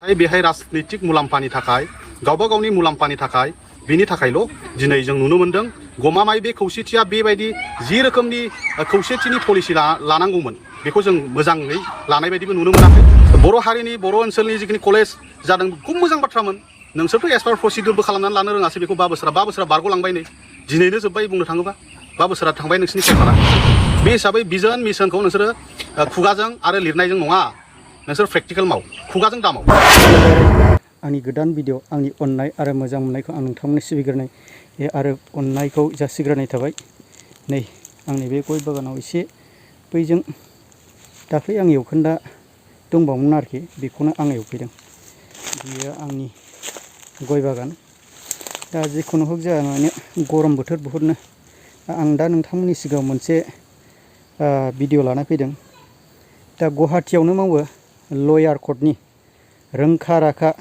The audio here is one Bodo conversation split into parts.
बेहाय राजनीतिक मुलाम्फानि थाखाय गावबा गावनि मुलाम्फानि थाखाय बिनि थाखायल' दिनै जों नुनो मोनदों गमामायै बे खौसेथिया बेबायदि जि रोखोमनि खौसेथिनि पलिसि लानांगौमोन बेखौ जों मोजाङै लानाय बायदिबो नुनो मोनाखै। बर' हारिनि बर' ओनसोलनि जिखिनि कलेज जादों खुब मोजां बाथ्रामोन। नोंसोरथ' एस पार प्रसिडिउरबो खालामनानै लानो रोङासै बेखौ 5 बोसोरा बारग'लांबाय नै दिनैनो जोब्बाय बुंनो थाङोबा 5 बोसोरा थांबाय नोंसिनि पेपारा। बे हिसाबै भिजन मिशनखौ नोंसोरो खुगाजों आरो लिरनायजों नङा नोंसोर प्रेक्टिकल माव खुगाजों दामाव। आंनि गोदान भिडिअ आंनि अननाय आरो मोजां मोननायखौ आं नोंथांमोननो सिबिग्रोनाय आरो अननायखौ जासिग्रोनाय थाबाय। नै आंनि बे गय बागानाव एसे बैजों दाख्लै आं एवखोन्दा दंबावोमोन आरोखि बेखौनो आं एवफैदों। बेयो आंनि गय बागान। दा जिखुनु हक जाया माने गरम बोथोर बहुतनो आं दा नोंथांमोननि सिगाङाव मोनसे भिडिअ लाना फैदों। दा गुवाहाटीयावनो मावो लयार कर्टनि रोंखा राखा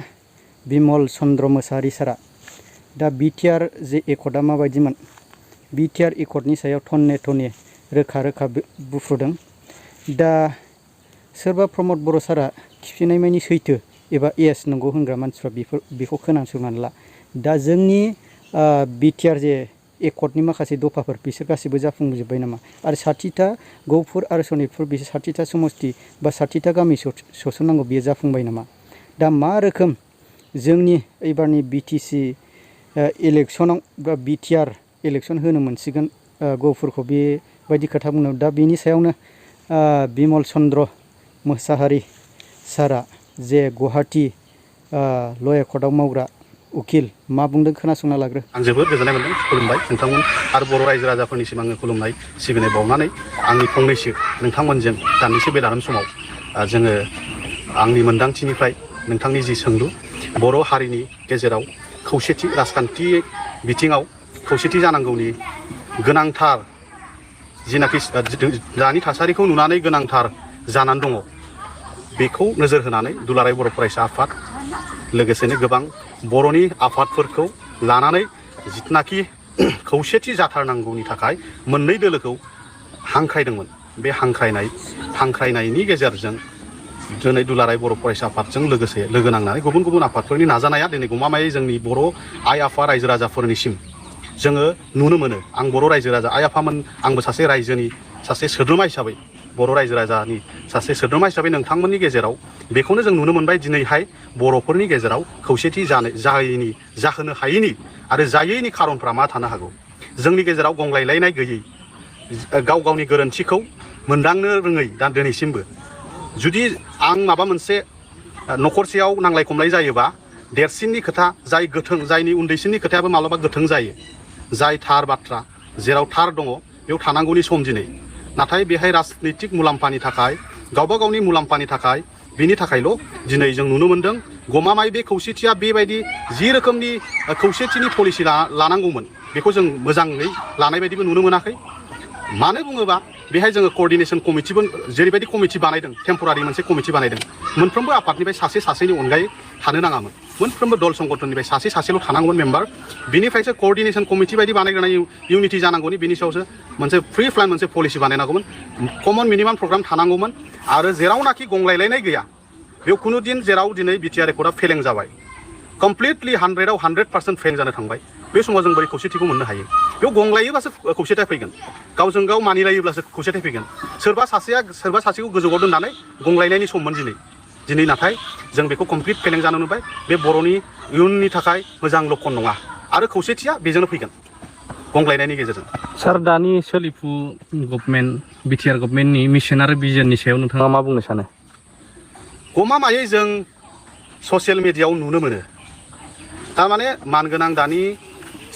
बिमल चन्द्र मोसाहारी सारा। दा BTR जे एकर्डआ माबायदिमोन BTR एकर्डनि सायाव थन्ने थन्ने रोखा रोखा बुफ्रुदों। दा सोरबा प्रमद बर' सारा खिफिनाय मानि सैथो एबा एस नंगौ होनग्रा मानसिफ्रा बेखौ खोनासंनानै ला। दा जोंनि BTR जे एकर्डनि माखासे दफाफोर बिसोर गासिबो जाफुंजोब्बाय नामा आरो 60टा गौपुर आरो सनितपुर बिसोर 60टा समस्ति बा 60टा गामि सोसननांगौ बियो जाफुंबाय नामा। दा मा रोखोम जोंनि एबारनि BTC इलेक्सनाव बा BTR इलेक्सन होनो मोनसिगोन गौपुरखौ बेबायदि खोथा बुंनो। दा बेनि सायावनो बिमल चन्द्र मोसाहारी सारा जे गुवाहाटी लयार कर्टआव मावग्रा उकिल मा बुंदों खोनासंना लाग्रो। आं जोबोद गोजोननाय मोनदों खुलुमबाय नोंथांमोन आरो बर' रायजो राजाफोरनिसिम आङो खुलुमनाय सिबिनाय बावनानै आंनि फंनैसो नोंथांमोनजों दान्दिसे बेलारोम समाव जोङो आंनि मोनदांथिनिफ्राय नोंथांनि जि सोंलु बर' हारिनि गेजेराव खौसेथि राजखान्थि बिथिङाव खौसेथि जानांगौनि गोनांथार जिनाखि दानि थासारिखौ नुनानै गोनांथार जानानै दङ बेखौ नोजोर होनानै दुलाराय बर' फरायसा आफाद लोगोसेनो गोबां बर'नि आफादफोरखौ लानानै जिथुनाखि खौसेथि जाथारनांगौनि थाखाय मोननै दोलोखौ हांख्रायदोंमोन। बे हांख्रायनायनि गेजेरजों दिनै दुलाराय बर' फरायसा आफादजों लोगोसे लोगो नांनानै गुबुन गुबुन आफादफोरनि नाजानाया दिनै गमामायै जोंनि बर' आइ आफा रायजो राजाफोरनिसिम जोङो नुनो मोनो। आं बर' रायजो राजा आइ आफामोन आंबो सासे रायजोनि सासे सोद्रोमा हिसाबै बर' रायजो राजानि सासे सोद्रोमा हिसाबै नोंथांमोननि गेजेराव बेखौनो जों नुनो मोनबाय दिनैहाय बर'फोरनि गेजेराव खौसेथि जाहोनो हायैनि आरो जायैनि खारनफ्रा मा थानो हागौ। जोंनि गेजेराव गंलायलायनाय गैयै गाव गावनि गोरोन्थिखौ मोनदांनो रोङै दा दिनैसिमबो जुदि आं माबा मोनसे न'खरसेयाव नांलाय खमलाय जायोबा देरसिननि खोथा जाय गोथों जायनि उन्दैसिननि खोथायाबो माब्लाबा गोथों जायो। जाय थार बाथ्रा जेराव थार दङ बेयाव थानांगौनि सम दिनै। नाथाय बेहाय राजनीतिक मुलाम्फानि थाखाय गावबा गावनि मुलाम्फानि थाखाय बिनि थाखायल' दिनै जों नुनो मोनदों गमामायै बे खौसेथिया बेबायदि जि रोखोमनि खौसेथिनि पलिसि लानांगौमोन बेखौ जों मोजाङै लानाय बायदिबो नुनो मोनाखै। मानो बुङोबा बेहाय जोङो क'र्डिनेसन कमिटिबो जेरैबायदि कमिटि बानायदों टेम्परारि मोनसे कमिटि बानायदों मोनफ्रोमबो आफादनिफ्राय सासेनि अनगायै थानो नाङामोन। मोनफ्रोमबो दल संगठननिफ्राय सासेल' थानांगौमोन मेम्बार। बिनिफ्रायसो क'र्डिनेसन कमिटि बायदि बानायग्रोनाय इउनिटि जानांगौनि बिनि सायावसो मोनसे प्रि प्लान मोनसे पलिसि बानायनांगौमोन। कमन मिनिमाम प्रग्राम थानांगौमोन आरो जेरावनाखि गंलायलायनाय गैया बेयाव खुनु दिन जेराव दिनै BTR एकर्डआ फेलें जाबाय कमप्लिटलि 100आव 100% फेलें जानो थांबाय बे समाव जों बोरै खौसेथिखौ मोननो हायो। बेयाव गंलायोबासो खौसेथिया फैगोन गावजों गाव मानिलायोब्लासो खौसेथि फैगोन। सोरबा सासेखौ गोजौआव दोननानै गंलायनायनि सममोन दिनै नाथाय जों बेखौ कमप्लिट फेलें जानो नुबाय। बे बर'नि इयुननि थाखाय मोजां लक्षन नङा आरो खौसेथिया बेजोंनो फैगोन गंलायनायनि गेजेरजों। सार दानि सोलिफु गभर्नमेन्ट BTR गभर्नमेन्टनि मिशन आरो भिजननि सायाव नोंथाङा मा बुंनो सानो? गमामायै जों ससियेल मिडियायाव नुनो मोनो थारमाने मानगोनां दानि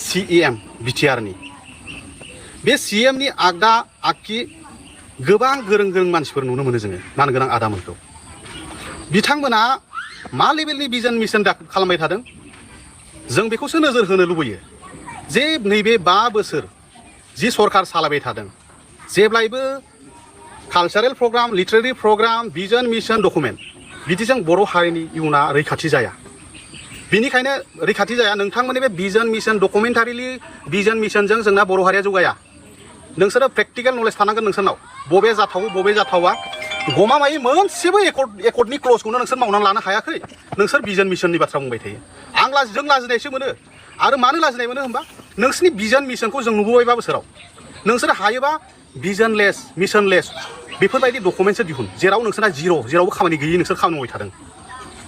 CEM BTRनि बे CMनि आगदा आगखि गोबां गोरों मानसिफोर नुनो मोनो जोङो मानगोनां आदामोनखौ। बिथांमोना मा लेभेलनि भिजन मिशन खालामबाय थादों जों बेखौसो नोजोर होनो लुबैयो जे नैबे 5 बोसोर जि सरकार सालायबाय थादों जेब्लायबो cultural programme literary programme vision mission document बिदिजों बर' हारिनि इयुना रैखाथि जाया। बिनिखायनो रैखाथि जाया नोंथांमोननि बे भिजन मिशन डकुमेन्टारिलि भिजन मिशनजों जोंना बर' हारिया जौगाया। नोंसोरो प्रेक्टिकेल नलेज थानांगोन नोंसोरनाव बबे जाथावो बबे जाथावा गमामायै मोनसेबो एकर्डनि क्लजखौनो नोंसोर मावनानै लानो हायाखै नोंसोर भिजन मिशननि बाथ्रा बुंबाय थायो जों लाजिनायसो मोनो आरो मानो लाजिनाय मोनो होनबा नोंसोरनि भिजन मिशनखौ जों नुबोबायबा बोसोराव नोंसोर हायोबा भिजनलेस मिशनलेस बेफोरबायदि डकुमेन्टसो दिहुन जेराव नोंसोरना जेरावबो खामानि गैयि नोंसोर खामानि मावबाय थादों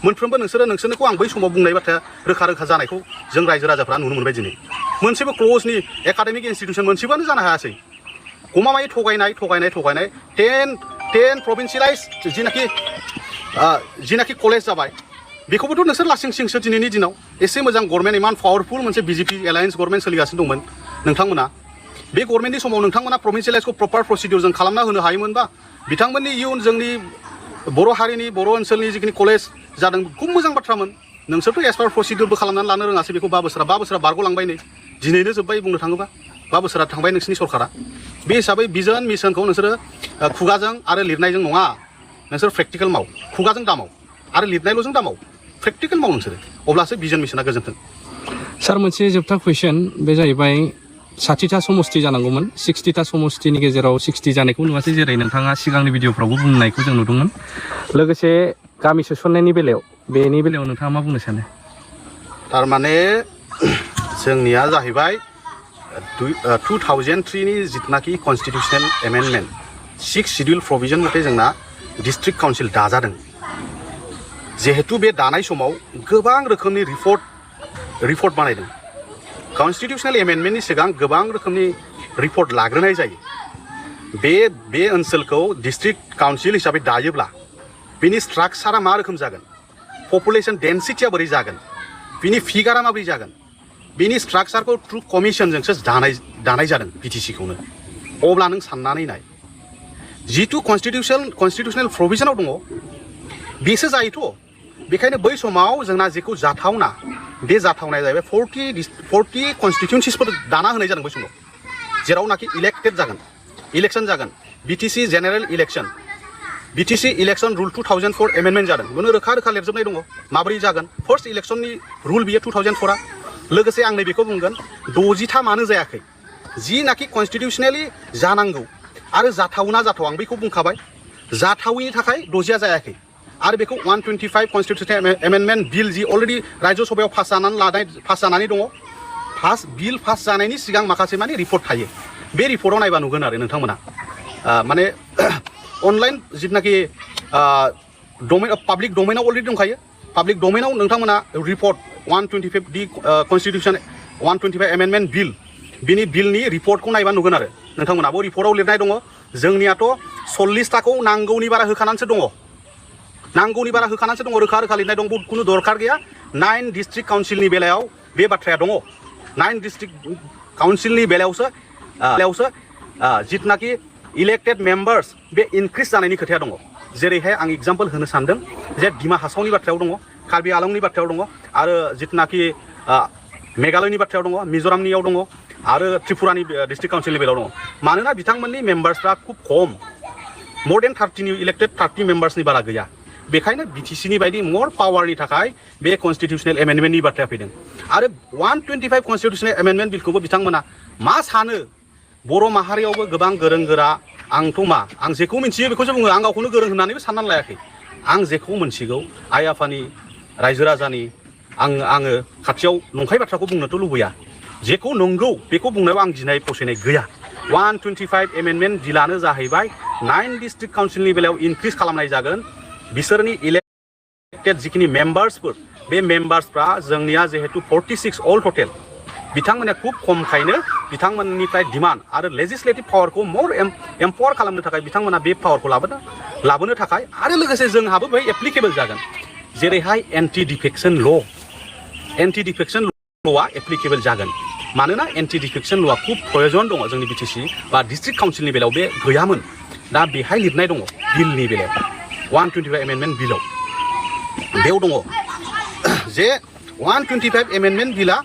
मोनफ्रोमबो नोंसोरनिखौ आं बै समाव बुंनाय बाथ्राया रोखा जानायखौ जों रायजो राजाफ्रा नुनो मोनबाय दिनै मोनसेबो क्लजनि एकाडेमिक इन्स्टिट्युसन मोनसेबोआनो जानो हायासै गमामायै थगायनाय 10 प्रभिन्सियलाइज जिनाखि कलेज जाबाय बेखौबोथ' नोंसोर लासिंसिंसो दिनैनि दिनाव एसे मोजां गभर्नमेन्ट इमान पावारफुल मोनसे बिजेपि एलायन्स गभर्नमेन्ट सोलिगासिनो दंमोन नोंथांमोना बे गभर्नमेन्टनि समाव नोंथांमोना प्रभिन्सियलाइजखौ प्रपार प्रसिडिउरजों खालामना होनो हायोमोनबा बिथांमोननि इयुन जोंनि बर' हारिनि बर' ओनसोलनि जिखिनि कलेज जादों खुब मोजां बाथ्रामोन नोंसोरथ' एस पार प्रसिडिउरबो खालामनानै लानो रोङासै बेखौ 5 बोसोरा बारग'लांबाय नै दिनैनो जोब्बाय बुंनो थाङोबा 5 बोसोरा थांबाय नोंसिनि सरकारा बे हिसाबै भिजन मिशनखौ नोंसोरो खुगाजों आरो लिरनायजों नङा नोंसोर प्रेक्टिकेल माव खुगाजों दामाव आरो लिरनायल'जों दामाव प्रेक्टिकेल माव नोंसोरो अब्लासो भिजन मिशना गोजोनथों सार मोनसे जोबथा कुइसन बे जाहैबाय 60टा समष्टि जानांगौमोन 60टा समष्टिनि गेजेराव 60 जानायखौ नुवासै जेरै नोंथाङा सिगांनि भिडिअफ्रावबो बुंनायखौ जों नुदोंमोन लोगोसे गामि सोसननायनि बेनि बेलायाव नोंथाङा मा बुंनो सानो थारमाने जोंनिया जाहैबाय 2003 नि जितनाखि कन्स्टिटिउसनेल एमेन्डमेन्ट 6 शिड्यूल प्रभिजन मथे जोंना डिस्ट्रिक्ट काउन्सिल दाजादों जिहेतु बे दानाय समाव गोबां रोखोमनि रिपर्ट बानायदों कन्स्टिटिउसनेल एमेन्डमेन्टनि सिगां गोबां रोखोमनि रिपर्ट लाग्रोनाय जायो बे ओनसोलखौ डिस्ट्रिक्ट काउन्सिल हिसाबै दायोब्ला बिनि स्ट्राक्चारा मा रोखोम जागोन पपुलेशन डेन्सिटिया बोरै जागोन बिनि फिगारा माबोरै जागोन बिनि स्ट्राक्चारखौ थ्रु कमिशनजोंसो दानाय जादों बिटिसिखौनो अब्ला नों साननानै नाय जितु कन्स्टिटिउसनेल प्रभिजनाव दङ बेसो जायोथ' बेखायनो बै समाव जोंना जेखौ जाथावना बे जाथावनाया जाहैबाय 40 कन्स्टिटिउन्सिसफोर दाना होनाय जादों बै समाव जेरावनाखि इलेक्टेड जागोन इलेक्शन जागोन BTC general election BTC election rule 2004 amendment जादों बेनो रोखा लिरजोबनाय दङ माबोरै जागोन फार्स्ट इलेक्शननि रुल बियो 2004 लोगोसे आं नैबेखौ बुंगोन 60था मानो जायाखै जिनाखि कन्स्टिटिउसनेलि जानांगौ आरो जाथावना आं बेखौ बुंखाबाय जाथावैनि थाखाय 60आ जायाखै आरो बेखौ 125 कन्स्टिटिउसनेल एमेन्डमेन्ट बिल जि अलरेडि राज्य सभायाव पास जानानै दङ बिल पास जानायनि सिगां माखासे माने रिपर्ट थायो बे रिपर्टआव नायबा नुगोन आरो नोंथांमोना माने अनलाइन जितनाखि पाब्लिक डोमेनाव अलरेडि दंखायो पाब्लिक डोमेनाव नोंथांमोना रिपर्ट 125 दि कन्स्टिटिउसन 125 एमेन्डमेन्ट बिल बिनि बिलनि रिपर्टखौ नायबा नुगोन आरो नोंथांमोनाबो रिपर्टआव लिरनाय दङ जोंनियाथ' 40टाखौ नांगौनि बारा होखानानैसो दङ रोखा लिरनाय दं खुनु दरखार गैया 9 डिस्ट्रिक्ट काउन्सिलनि बेलायाव बे बाथ्राया दङ 9 डिस्ट्रिक्ट काउन्सिलनि बेलायावसो जितनाखि इलेक्टेड मेम्बार्स बे इनक्रिज जानायनि खोथाया दङ जेरैहाय आं एग्जाम्पल होनो सानदों जे डिमा हासावनि बाथ्रायाव दङ कार्बि आलंनि बाथ्रायाव दङ आरो जितनाखि मेघालयनि बाथ्रायाव दङ मिज'रामनियाव दङ आरो त्रिपुरानि डिस्ट्रिक्ट काउन्सिलनि बेलायाव दङ मानोना बिथांमोननि मेम्बार्सफ्रा खुब खम मोर देन 30 इलेक्टेड 30 मेम्बार्सनि बारा गैया बेखायनो बिटिसिनि बायदि मोर पावारनि थाखाय बे कन्स्टिटिउसनेल एमेन्डमेन्टनि बाथ्राया फैदों आरो 125 कन्स्टिटिउसनेल एमेन्डमेन्ट बिलखौबो बिथांमोना मा सानो बर' माहारियावबो गोबां गोरों गोरा आंथ' आं जेखौ मिन्थियो बेखौसो बुङो आं गावखौनो गोरों होननानैबो साननानै लायाखै आं जेखौ मिन्थिगौ आइ आफानि रायजो राजानि आङो खाथियाव नंखाय बाथ्राखौ बुंनोथ' लुबैया जेखौ नंगौ बेखौ बुंनायाव आं गिनाय फावसायनाय गैया 125 एमेन्डमेन्ट बिलानो जाहैबाय 9 डिस्ट्रिक्ट काउन्सिलनि बेलायाव इनक्रिज खालामनाय जागोन बिसोरनि इलेक्टेड जिखिनि मेम्बार्सफोर बे मेम्बार्सफ्रा जोंनिया जिहेतु 46 अल टटेल बिथांमोना खुब खमखायनो बिथांमोननिफ्राय डिमान्ड आरो लेजिस्लेटिभ पावारखौ मोर एम्पावार खालामनो थाखाय बिथांमोना बे पावारखौ लाबोनो थाखाय आरो लोगोसे जोंहाबो बेहाय एप्लिकेबल जागोन जेरैहाय एन्टि डिफेक्सन ल'आ एप्लिकेबल जागोन मानोना एन्टि डिफेक्सन ल'आ खुब प्रयजन दङ जोंनि बिटिसि बा डिस्ट्रिक्ट काउन्सिलनि बेलायाव बे गैयामोन दा बेहाय लिरनाय दङ बिलनि बेलायाव 125 एमेन्डमेन्ट बिलाव बेयाव दङ जे 125 एमेन्डमेन्ट बिला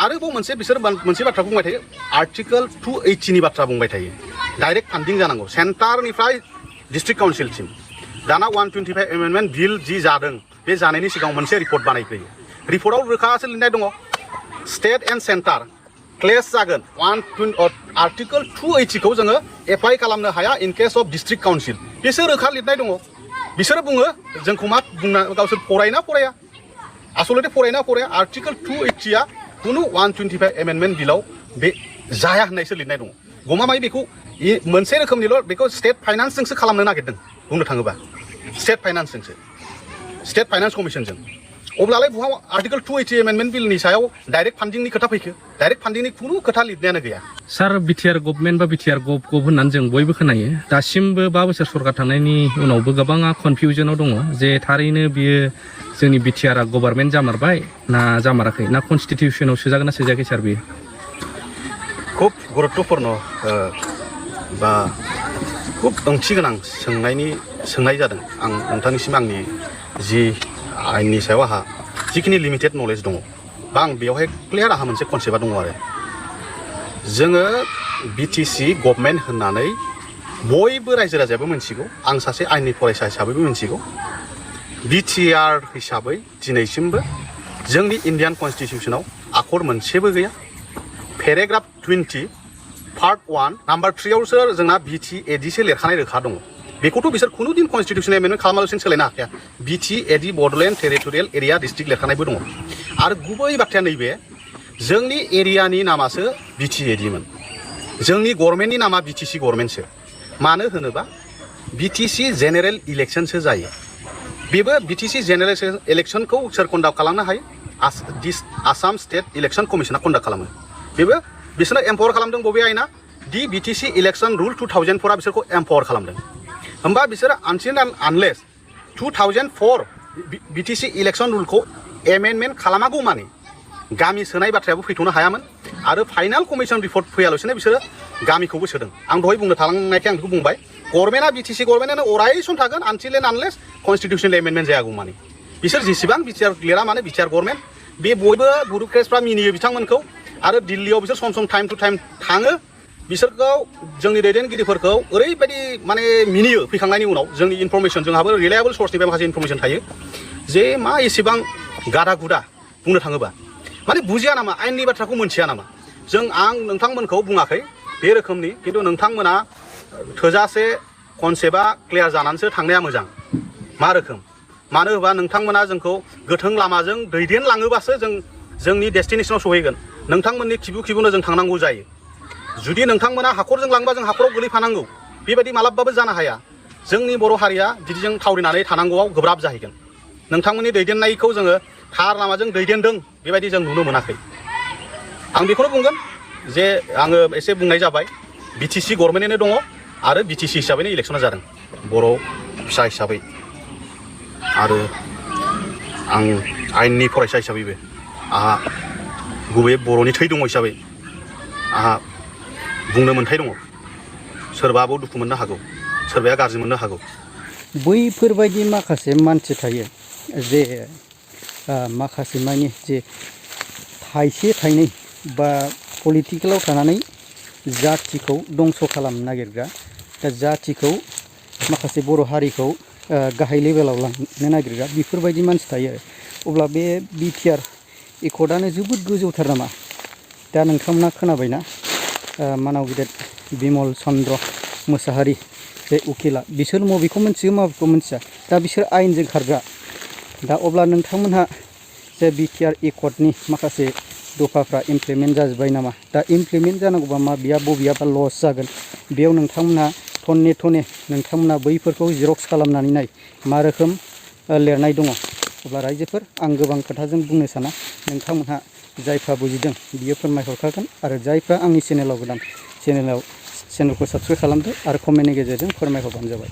आरोबाव बिसोर मोनसे बाथ्रा बुंबाय थायो आर्टिकल 280 नि बाथ्रा बुंबाय थायो डाइरेक्ट फान्डिं जानांगौ सेन्टारनिफ्राय डिस्ट्रिक्ट काउन्सिलसिम दाना 125 एमेन्डमेन्ट बिल जि जादों बे जानायनि सिगां मोनसे रिपर्ट बानायग्रोयो रिपर्टआव रोखासो लिरनाय दङ स्टेट एन्ड सेन्टार क्लेस जागोन आर्टिकल 280 खौ जोङो एप्लाइ खालामनो हाया in case of district council बिसोर रोखा लिरनाय दङ बिसोरो बुङो जोंखौ मा बुंना गावसोर फरायना फराया आसलथे फरायना फराया आर्टिकेल 280 आ कुनु 125 एमेन्डमेन्ट बिलाव बे जाया होननायसो लिरनाय दङ गमामायै बेखौ मोनसे रोखोमनिल' बेखौ स्टेट फाइनान्सजोंसो खालामनो नागिरदों बुंनो थाङोबा स्टेट फाइनान्स कमिसनजों अब्लालाय बहा आर्टिकेल 280 एमेन्डमेन्ट बिलनि सायाव डाइरेक्ट फान्डिंनि खोथा फैखो डाइरेक्ट फान्डिंनि खुनु खोथा लिरनायानो गैया सार बिटिआर गभर्नमेन्ट बा बिटिआर गभ होननानै जों बयबो खोनायो दासिमबो 5 बोसोर सरकार थानायनि उनावबो गोबाङा कनफिउजनाव दङ जे थारैनो बियो जोंनि बिटिआरआ गभर्नमेन्ट जामारबाय ना जामाराखै ना कनस्टिटिउसनाव सोजागोन ना सोजायाखै सार बियो खुब गुरुत्वपूर्ण बा खुब ओंथि गोनां सोंनाय जादों आं नोंथांनिसिम आंनि जि आयेननि सायाव आहा जिखिनि लिमिटेड नलेज दङ बा आं बेवहाय क्लियार आहा मोनसे कनसेप्टआ दङ आरो जोङो बिटिसि गभर्नमेन्ट होननानै बयबो रायजो राजायाबो मिन्थिगौ आं सासे आयेननि फरायसा हिसाबैबो मिन्थिगौ बिटिआर हिसाबै दिनैसिमबो जोंनि इन्डियान कनस्टिटिउसनाव आखर मोनसेबो गैया पेराग्राफ 20 पार्ट 1 नाम्बार 3 आवसो जोंना बिटिएडिसो लिरखानाय रोखा दङ बेखौथ' बिसोर खुनु दिन कनस्टिटिउसन एमेन्डमेन्ट खालामालासिनो सोलायनो हाखाया बिटिएडि बड'लेण्ड टेरिटरियेल एरिया डिस्ट्रिक्ट लिरखानायबो दङ आरो गुबै बाथ्राया नैबे जोंनि एरियानि नामासो बिटिएडिमोन जोंनि गभर्नमेन्टनि नामा बिटिसि गभर्नमेन्टसो मानो होनोबा बिटिसि जेनेरेल इलेक्शनसो जायो बेबो बिटिसि जेनेरेल इलेक्शनखौ सोर कन्डाक्ट खालामनो हायो आसाम स्टेट इलेक्शन कमिसना कन्डाक्ट खालामो बेबो बिसोरनो एम्पावार खालामदों बबे आयेना दि बिटिसि इलेक्शन रुल 2004 आ बिसोरखौ एम्पावार खालामदों होमबा बिसोरो आनटिल एन्ड आनलेस 2004 बिटिसि इलेक्शन रुलखौ एमेन्डमेन्ट खालामागौ माने गामि सोनाय बाथ्रायाबो फैथ'नो हायामोन आरो फाइनाल कमिसन रिपर्ट फैयालासिनो बिसोरो गामिखौबो सोदों आं दहाय बुंनो थालांनायखाय आं बेखौ बुंबाय गभर्नमेन्टआ बिटिसि गभर्नमेन्टआनो अराय सम थागोन आनटिल एन्ड आनलेस कनस्टिटिउसन एमेन्डमेन्ट जायागौ माने बिसोर जेसेबां बिटिआर लिरा माने बिटिआर गभर्नमेन्ट बे बयबो बुरुक्रेट्सफ्रा मिनियो बिथांमोनखौ आरो दिल्लीआव बिसोर सम टाइम टु टाइम थाङो बिसोरखौ जोंनि दैदेनगिरिफोरखौ ओरैबायदि माने मिनियो फैखांनायनि उनाव जोंनि इनफरमेसन जोंहाबो रिलायेबल सर्सनिफ्राय माखासे इनफरमेसन थायो जे मा एसेबां गादा गुदा बुंनो थाङोबा माने बुजिया नामा आयेननि बाथ्राखौ मोनथिया नामा आं नोंथांमोनखौ बुङाखै बे रोखोमनि खिन्थु नोंथांमोना थोजासे कनसेप्टआ क्लियार जानानैसो थांनाया मोजां मा रोखोम मानो होनबा नोंथांमोना जोंखौ गोथों लामाजों दैदेनलाङोबासो जोंनि डेस्टिनेसनाव सहैगोन नोंथांमोननि खिबुनो जों थांनांगौ जायो जुदि नोंथांमोना हाखरजों लांबा जों हाखराव गोलैफानांगौ बेबायदि मालाबाबो जानो हाया जोंनि बर' हारिया बिदिजों थावरिनानै थानांगौआव गोब्राब जाहैगोन नोंथांमोननि दैदेननायखौ जोङो थार लामाजों दैदेनदों बेबायदि जों नुनो मोनाखै आं बेखौनो बुंगोन जे आङो एसे बुंनाय जाबाय बिटिसि गभर्नमेन्टनो दङ आरो बिटिसि हिसाबैनो इलेक्शना जादों बर' फिसा हिसाबै आरो आं आयेननि फरायसा हिसाबैबो आहा गुबैयै बर'नि थै दङ हिसाबै आहा बुंनो मोन्थाय दङ सोरबाबो दुखु मोननो हागौ सोरबाया गाज्रि मोननो हागौ बैफोरबायदि माखासे मानसि थायो जे माखासे मानि जे थाइसे थाइनै बा पलिटिकेलाव थानानै जाथिखौ दंस' खालामनो नागिरग्रा दा जाथिखौ माखासे बर' हारिखौ गाहाय लेभेलाव लांनो नागिरग्रा बेफोरबायदि मानसि थायो अब्ला बे बिटिआर एकर्डआनो जोबोद गोजौथार नामा दा नोंथांमोना खोनाबायना मानाव गिदिर बिमल चन्द्र मोसाहारि बे उकिला बिसोर मबेखौ मिन्थियो माबेखौ मिन्थिया दा बिसोर आयेनजों खारग्रा दा अब्ला नोंथांमोनहा जे बिटिआर एकर्डनि माखासे दफाफ्रा इमप्लिमेन्ट जाजोब्बाय नामा दा इमप्लिमेन्ट जानांगौबा माबेया बबेयाबा लस जागोन बेयाव नोंथांमोनहा टने टने नोंथांमोनहा बैफोरखौ जिरक्स खालामनानै नाय मा रोखोम लिरनाय दङ अब्ला रायजोफोर आं गोबां खोथाजों बुंनो साना नोंथांमोनहा जायफ्रा बुजिदों बियो फोरमायहरखागोन आरो जायफ्रा आंनि चेनेलाव गोदान चेनेलखौ साबस्क्राइब खालामदो आरो कमेन्टनि गेजेरजों फोरमायहरबानो जाबाय।